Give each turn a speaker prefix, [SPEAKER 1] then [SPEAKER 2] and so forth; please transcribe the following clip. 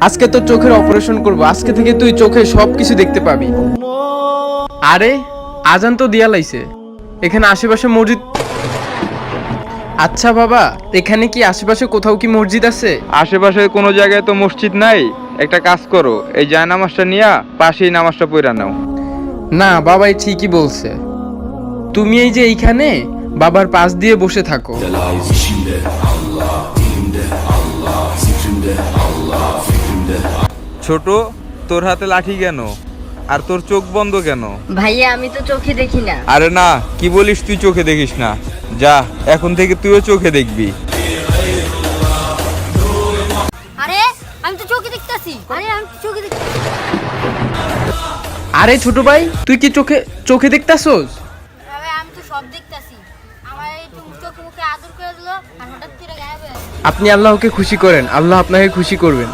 [SPEAKER 1] আজকে তোর চোখের অপারেশন করব, আজকে থেকে তুই চোখে সবকিছু দেখতে পাবি। আরে আজান তো দিয়া লাইছে, এখানে আশেপাশে মসজিদ। আচ্ছা বাবা, এখানে কি আশেপাশে কোথাও কি মসজিদ আছে?
[SPEAKER 2] আশেপাশে কোনো জায়গায় তো মসজিদ নাই। একটা কাজ করো, এই জায়নামাজটা নিয়া পাশেই নামাজটা পড়া নাও।
[SPEAKER 1] না বাবাই ঠিকই বলছে, তুমি এই যে এইখানে বাবার পাশ দিয়ে বসে থাকো।
[SPEAKER 2] ছোট, তোর হাতে লাঠি কেন? আর তোর চোখ বন্ধ কেন?
[SPEAKER 3] ভাইয়া আমি তো চোখে দেখি না।
[SPEAKER 2] আরে না, কি বলিস তুই চোখে দেখিস না? যা, এখন থেকে তুইও চোখে দেখবি।
[SPEAKER 3] আরে আমি তো চোখে দেখতাছি।
[SPEAKER 1] আরে ছোট ভাই, তুই কি চোখে চোখে দেখতাছস?
[SPEAKER 3] আমি তো সব দেখতাছি। আমার এই চোখে মুখে আদর করে দিল আর হঠাৎ করে গায়েব হয়ে গেল।
[SPEAKER 1] আপনি আল্লাহকে খুশি করেন, আল্লাহ আপনাকে খুশি করবেন।